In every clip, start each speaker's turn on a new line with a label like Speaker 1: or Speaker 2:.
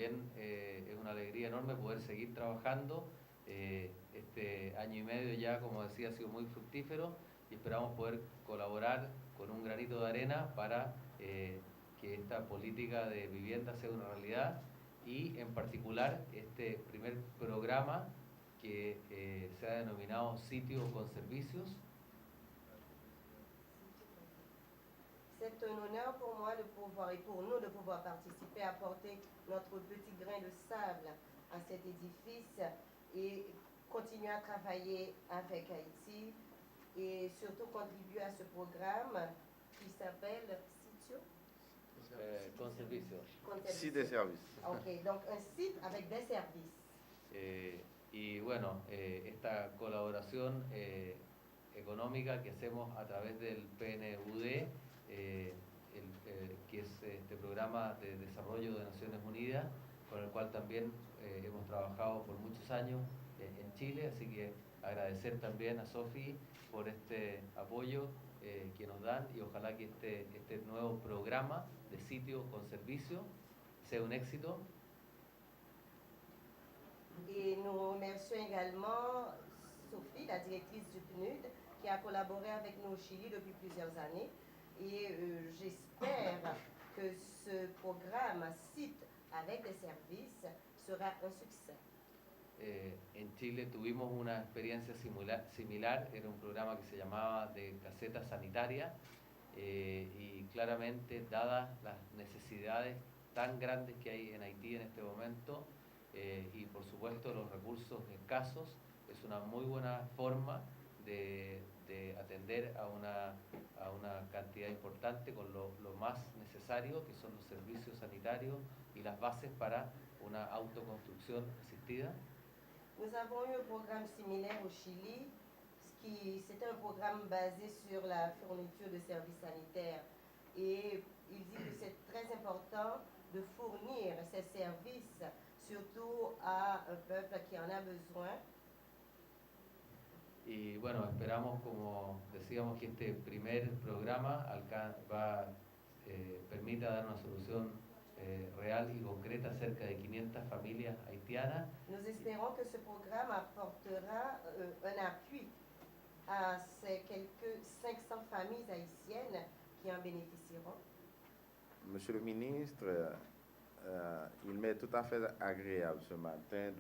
Speaker 1: también es una alegría enorme poder seguir trabajando. Este año y medio ya, como decía, ha sido muy fructífero y esperamos poder colaborar con un granito de arena para que esta política de vivienda sea una realidad y en particular este primer programa que se ha denominado Sitio con Servicios.
Speaker 2: C'est un honneur pour moi de pouvoir, et pour nous de pouvoir participer, apporter notre petit grain de sable à cet édifice et continuer à travailler avec Haïti et surtout contribuer à ce programme qui s'appelle Sitio
Speaker 1: Con Servicios.
Speaker 3: Site de service.
Speaker 2: Ok, donc un site avec des services.
Speaker 1: Y bueno, esta colaboración económica que hacemos a través del PNUD, que es este programa de desarrollo de Naciones Unidas, con el cual también hemos trabajado por muchos años en Chile, así que agradecer también a Sofi por este apoyo que nos dan y ojalá que este nuevo programa de sitio con servicio sea un éxito.
Speaker 2: Et nous remercions également Sophie, la directrice du PNUD, qui a collaboré avec nous au Chili depuis plusieurs années. Et j'espère que ce programme Site avec des services sera un succès.
Speaker 1: En Chile tuvimos una experiencia similar, era un programa que se llamaba de caseta sanitaria y claramente, dadas las necesidades tan grandes que hay en Haití en este momento y por supuesto los recursos escasos, es una muy buena forma de atender a una cantidad importante con lo más necesario, que son los servicios sanitarios y las bases para una autoconstrucción asistida.
Speaker 2: Nous avons eu un programme similaire au Chili, c'était un programme basé sur la fourniture de services sanitaires. Et il dit que c'est très important de fournir ces services, surtout à un peuple qui en a besoin.
Speaker 1: Y bueno, esperamos, como decíamos, que este primer programa permita dar una solución real y concreta a cerca de 500 familias haitianas.
Speaker 2: Nous espérons que ce programme apportera un appui à ces quelques 500 familles haïtiennes qui en bénéficieront.
Speaker 3: Monsieur le ministre, il m'est tout à fait agréable ce matin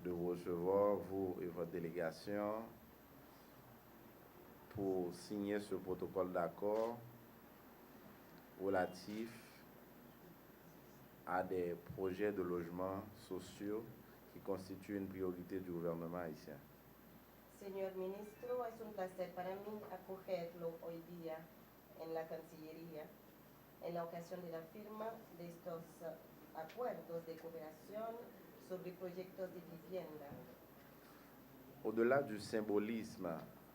Speaker 3: de vous recevoir, vous et votre délégation, pour signer ce protocole d'accord relatif à des projets de logements sociaux qui constituent une priorité du gouvernement haïtien.
Speaker 2: Señor Ministro, es un placer para mí acogerlo hoy día en la Cancillería en la ocasión de la firma de estos acuerdos de cooperación sobre proyectos de vivienda.
Speaker 3: Au-delà du symbolisme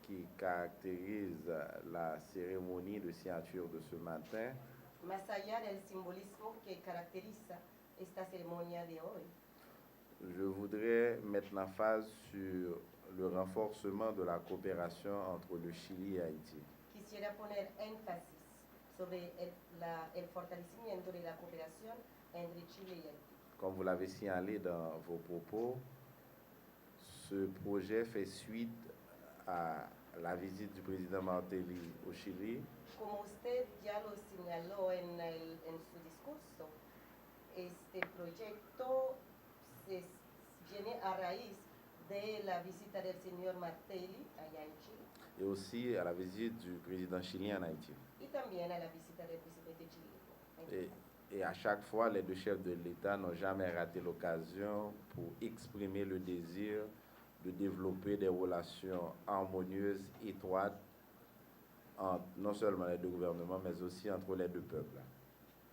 Speaker 3: qui caractérise la cérémonie de signature de ce matin,
Speaker 2: más allá del simbolismo que caracteriza esta ceremonia de hoy,
Speaker 3: je voudrais mettre l'emphase sur le renforcement de la coopération entre le Chili et Haïti.
Speaker 2: Quisiera poner énfasis sobre el fortalecimiento de la cooperación entre Chile y Haití.
Speaker 3: Comme vous l'avez signalé dans vos propos, ce projet fait suite à la visite du président Martelly au Chili.
Speaker 2: Como usted ya lo señaló en su discurso, este proyecto viene a raíz de la visita del señor Martelly allá en Chile.
Speaker 3: Et aussi à la visite du président chilien en Haïti.
Speaker 2: Y también a la visita del presidente chileno.
Speaker 3: Et à chaque fois, les deux chefs de l'État n'ont jamais raté l'occasion pour exprimer le désir de développer des relations harmonieuses, étroites, entre non seulement les deux gouvernements, mais aussi entre les deux peuples.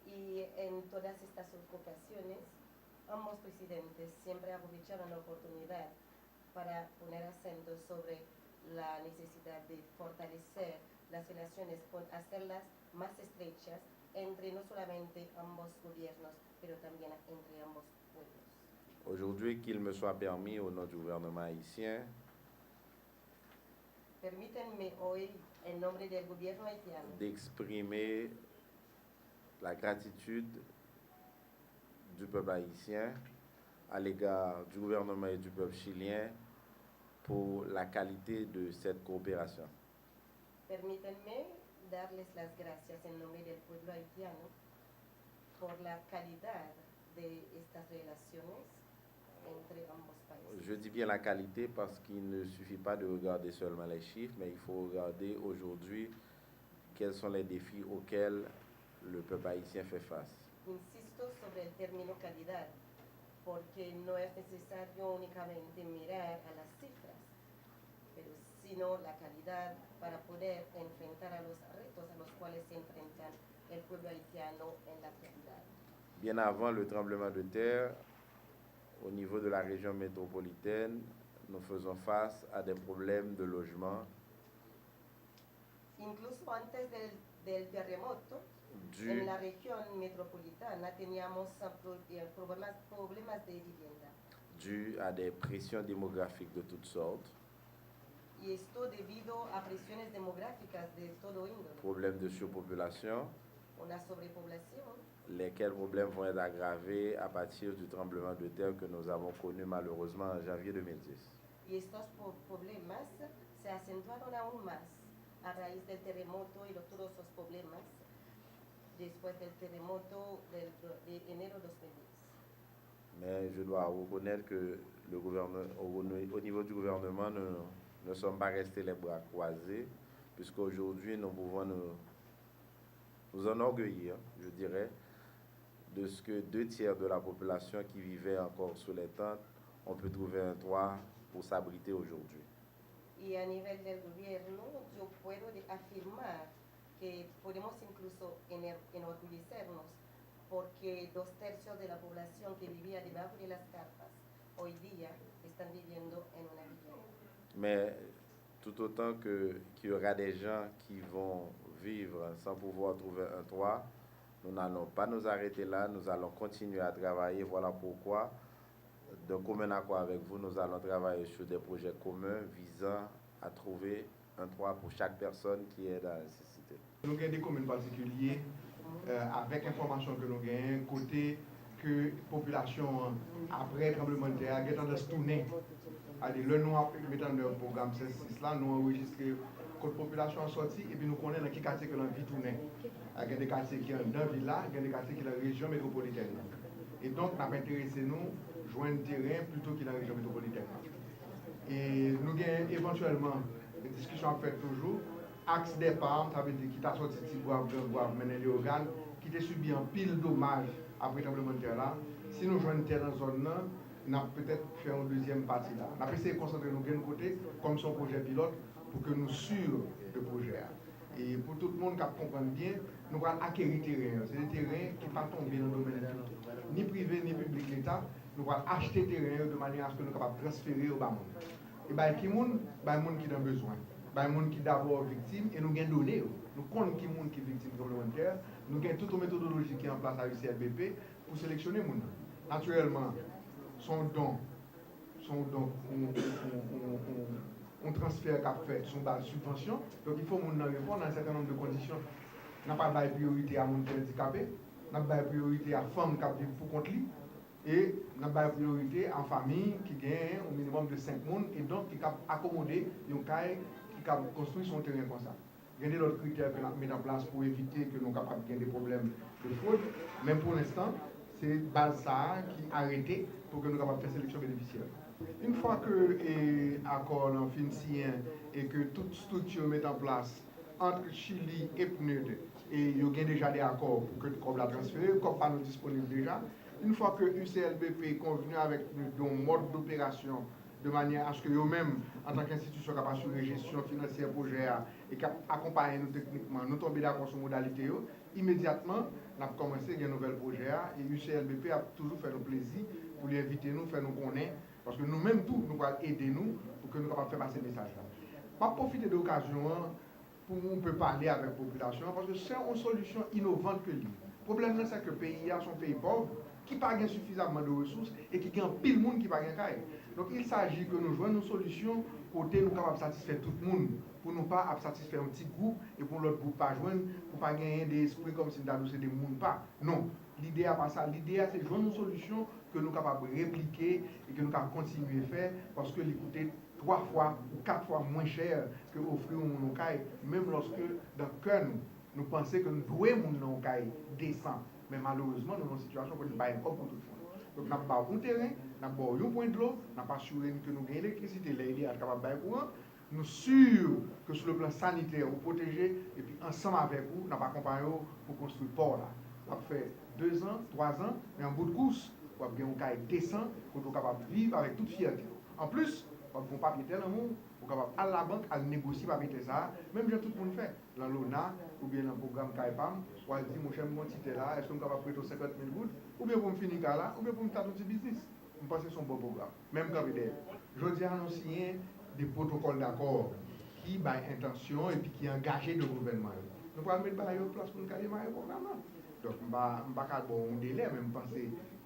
Speaker 2: Y en todas estas ocasiones, ambos presidentes siempre aprovecharon la oportunidad para poner acento sobre la necesidad de fortalecer las relaciones, hacerlas más estrechas entre no solamente ambos gobiernos, pero también entre ambos pueblos.
Speaker 3: Aujourd'hui, qu'il me soit permis au nom du gouvernement haïtien
Speaker 2: Permítanme hoy, en nombre del gobierno haitiano,
Speaker 3: d'exprimer la gratitude du peuple haïtien à l'égard du gouvernement et du peuple chilien pour la qualité de cette coopération.
Speaker 2: Permítanme darles las gracias en nombre del pueblo haitiano por la calidad de estas relaciones entre ambos países.
Speaker 3: Je dis bien la qualité parce qu'il ne suffit pas de regarder seulement les chiffres, mais il faut regarder aujourd'hui quels sont les défis auxquels le peuple haïtien fait face.
Speaker 2: Insisto sobre el término calidad, porque no es necesario únicamente mirar a las cifras, pero sino la calidad para poder enfrentar a los retos a los cuales se enfrentan el pueblo haitiano en la actualidad.
Speaker 3: Bien avant le tremblement de terre, au niveau de la région métropolitaine, nous faisons face à des problèmes de logement
Speaker 2: Incluso antes del terremoto, en la región metropolitana teníamos problemas de vivienda.
Speaker 3: dû à des pressions démographiques de toutes sortes,
Speaker 2: Y esto debido a presiones demográficas de todo índole,
Speaker 3: problèmes de surpopulation,
Speaker 2: una sobrepoblación,
Speaker 3: lesquels problèmes vont être aggravés à partir du tremblement de terre que nous avons connu malheureusement en janvier 2010.
Speaker 2: y estos problemas se acentuaron aún más a raíz del terremoto y de todos los problemas después del terremoto de enero 2010.
Speaker 3: Mais je dois reconnaître que le gouvernement, au niveau du gouvernement, nous ne sommes pas restés les bras croisés, puisqu'aujourd'hui, nous pouvons nous enorgueillir, je dirais, de ce que 2/3 de la population qui vivait encore sous les tentes ont pu trouver un toit pour s'abriter aujourd'hui.
Speaker 2: Y a nivel del gobierno, yo puedo afirmar que podemos incluso enorgullecernos porque 2/3 de la población que vivía debajo de las carpas hoy día están viviendo en una vivienda.
Speaker 3: Mais tout autant qu'il y aura des gens qui vont vivre sans pouvoir trouver un toit, nous n'allons pas nous arrêter là, nous allons continuer à travailler. Voilà pourquoi, d'un commun accord avec vous, nous allons travailler sur des projets communs visant à trouver un toit pour chaque personne qui est dans la nécessité.
Speaker 4: Nous avons des communes particulières avec information que nous avons, côté que la population, après le tremblement de terre, a tendance à tourner. Le nous mettons dans le programme 16-6 là, nous enregistrons que la population est sortie et puis nous connaissons dans quel quartier que l'on vit tourner. Il y a des quartiers qui sont dans la ville, il y a des quartiers qui sont dans la région métropolitaine. Et donc, nous avons intéressé nous joindre terrain plutôt que dans la région métropolitaine. Et nous avons éventuellement des discussions faites toujours. Axe départ, ça veut dire qui t'a sorti de bois, mener les organes, qui t'a subi un pile dommages après le tremblement de terre là. Si nous joignons terre dans la zone là, nous avons peut-être fait une deuxième partie là. Nous avons essayé de concentrer nos gains de côté comme son projet pilote pour que nous sûrs le projet. Et pour tout le monde qui comprend bien, nous allons acquérir terrain. C'est des terrains qui ne sont pas tombés dans le domaine ni privé ni public l'État. Nous allons acheter terrain de manière à ce que nous soyons capables de transférer au bas monde. Et bien, qui est monde qui a besoin. Les gens qui sont d'abord victimes et nous avons donné. Nous connaissons qui sont victimes complémentaires. Nous avons toute une méthodologie qui est en place à l'UCLBP pour sélectionner les gens. Naturellement, son don, on transfert qu'a fait son base subvention. Donc il faut que nous répondre à un certain nombre de conditions. Nous n'avons pas de priorité à mon handicapé, nous n'avons pas de priorité à femmes qui vivent pour compte lui. Et nous avons une priorité en famille qui gagne au minimum de 5 personnes et donc qui peut accommoder une caille qui peut construire son terrain comme ça. Il y a d'autres critères que nous mettons en place pour éviter que nous capables de gagner des problèmes de fraude. Même pour l'instant, c'est base ça qui est arrêté pour que nous capables de faire sélection bénéficiaire. Une fois que l'accord en fin signé et que toute structure met en place entre Chili et PNUD et il y a déjà des accords pour que le COP la transférer, le COP pas nous disponible déjà. Une fois que UCLBP est convenu avec un mode d'opération de manière à ce que eux-mêmes, en tant qu'institution capable d'assurer gestion financière projet et accompagner nous techniquement, nous tomber d'accord sur modalité, immédiatement, nous avons commencé un nouvel projet et UCLBP a toujours fait le plaisir pour les inviter nous, faire nous connaître, parce que nous-mêmes tout, nous allons aider nous pour que nous puissions faire passer ce message-là. Pas profiter de l'occasion pour nous peut parler avec la population, parce que c'est une solution innovante que lui. Le problème, c'est que le pays a son pays pauvre, qui n'a pas suffisamment de ressources et qui a pile de monde qui n'a pas de caille. Donc il s'agit que nous jouions une solution côté nous capables de satisfaire tout le monde pour nous pas satisfaire un petit groupe et pour l'autre groupe pas joindre, pour pas gagner des esprits comme si nous c'est des monde pas. Non, l'idée à pas ça, l'idée c'est de joindre une solution que nous sommes capables de répliquer et que nous capables continuer à faire parce que l'écouter 3 fois ou 4 fois moins cher que offrir un caille, même lorsque dans le cœur nous pensons que nous devons un caille décent. Mais malheureusement, nous sommes dans une situation où nous ne pouvons pas pour tout le monde. Donc, nous avons un terrain, nous avons un point de l'eau, nous avons assuré que nous avons l'électricité, l'idée est capable de faire courant. Nous sommes sûrs que sur le plan sanitaire, vous protégez, et puis ensemble avec vous, nous avons accompagné pour construire le port là. Ça fait 2 ans, 3 ans, mais en bout de course, vous avez un caille décent pour être capable de vivre avec toute fierté. En plus, vous avez un papier tel amour, vous êtes capable à la banque, à négocier papier ça, même si tout le monde fait. Dans l'ONA, ou bien dans le programme CAIPAM, ou à dire, mon cher, mon titre là, est-ce qu'on est capable de prêter 50 000 gouttes, ou bien pour me finir là, ou bien pour me faire un petit business. Je pense que c'est un bon programme. Même quand je dis à nous signer des protocoles d'accord qui ont intention et puis qui sont engagés de gouvernement. Nous pouvons mettre en place pour nous démarrer le programme. Donc, je ne vais pas bon un délai, mais je pense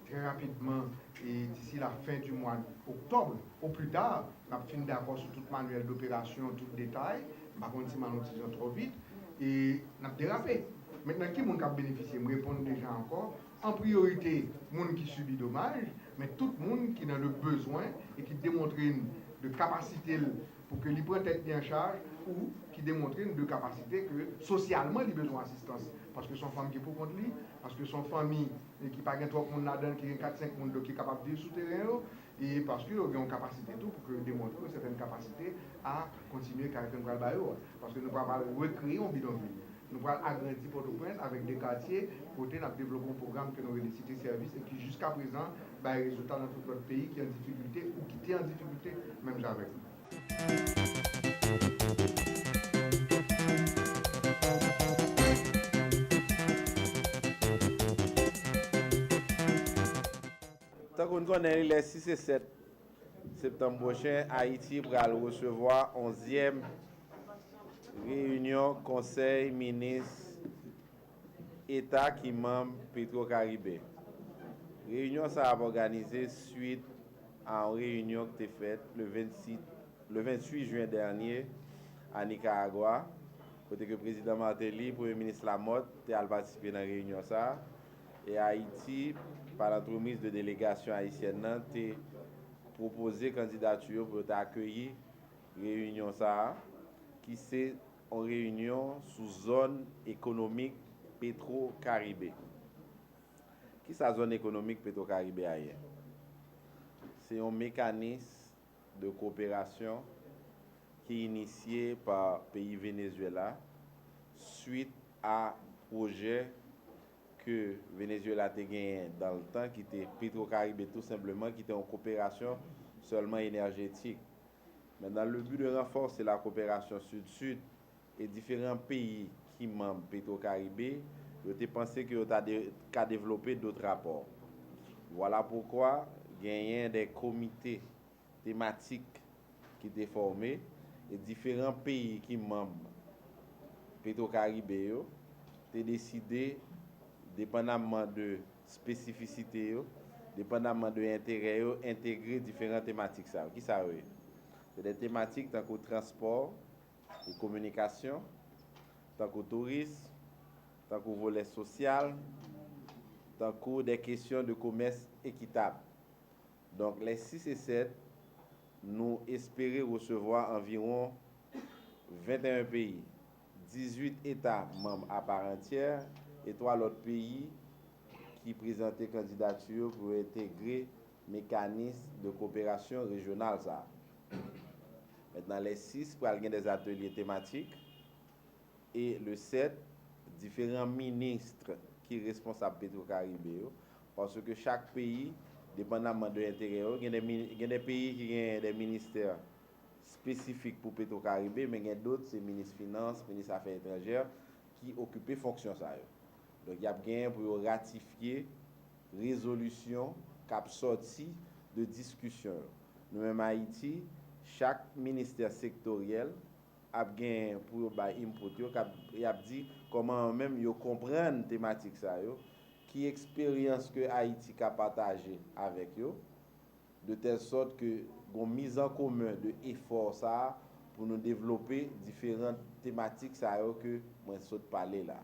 Speaker 4: très rapidement, et d'ici la fin du mois d'octobre, au plus tard, on a fini d'accord sur tout manuel d'opération, tout détail. Par contre, si je trop vite, et on a dérapé. Maintenant, qui est bénéficié? Je réponds déjà encore. En priorité, les gens qui subissent dommage, mais tout le monde qui a le besoin et qui démontre une de capacité pour que l'on prenne tête bien en charge ou qui démontre une de capacité que socialement il a besoin d'assistance. Parce que son famille qui est pour contre lui, parce que son famille qui n'a pas 3 personnes là-dedans, qui a 4-5 personnes qui est capable de vivre sous terrain, et parce qu'il a une capacité tout pour que démontrer une certaine capacité à continuer à faire un travail. Parce que nous ne pouvons pas recréer un bidonville. Nous allons agrandir Port-au-Prince avec des quartiers pour développer un programme que nous avons cité service et qui jusqu'à présent a des résultats dans tout notre pays qui est en difficulté ou qui est en difficulté même avec nous.
Speaker 3: Tant qu'on connaît les 6 et 7 septembre prochain, Haïti va recevoir 11e réunion Conseil ministre État qui membre Petro-Caribé. Réunion ça a organisée suite à une réunion qui a été faite le 28 juin dernier à Nicaragua. Côté que le président Martelly, le premier ministre Lamotte, a participé dans la réunion ça. Et Haïti, par l'entremise de délégation haïtienne, a proposé candidature pour accueillir la réunion ça, qui c'est une réunion sous zone économique Petro-Caribé. Qui est la zone économique Petro-Caribé ailleurs? C'est un mécanisme de coopération qui est initié par le pays Venezuela suite à projet que Venezuela a gagné dans le temps, qui était Petro-Caribé tout simplement, qui était en coopération seulement énergétique. Mais dans le but de renforcer la coopération sud-sud et différents pays qui membres Petro-Caribé, je pensé que qu'à développer d'autres rapports. Voilà pourquoi il y a des comités thématiques qui étaient formés et différents pays qui membres Petro-Caribé ont décidé, dépendamment de spécificité, dépendamment de l'intérêt, intégrer différentes thématiques. Qui ça veut? C'est des thématiques tant que transport, et communication, tant que tourisme, tant que volet social, tant que des questions de commerce équitable. Donc les 6 et 7, nous espérons recevoir environ 21 pays, 18 États membres à part entière et 3 autres pays qui présentaient candidature pour intégrer mécanisme de coopération régionale. Ça. Maintenant, les 6 pour avoir des ateliers thématiques et le 7, différents ministres qui sont responsables de Petro-Caribé. Parce que chaque pays, dépendamment de l'intérêt, il y a des pays qui ont des ministères spécifiques pour Petro-Caribé, mais il y a d'autres, c'est ministre des Finances, ministre des Affaires étrangères, qui occupent les fonctions. Donc, il y a bien pour ratifier résolution qui a sorti de discussion. Nous-mêmes à Haïti, chaque ministère sectoriel a bien pour input, il a dit comment même yo comprendre thématique ça yo, qui expérience que Haïti a partagé avec yo, de telle sorte que une mise en commun de effort ça pour nous développer différentes thématiques ça que moi saute parler là.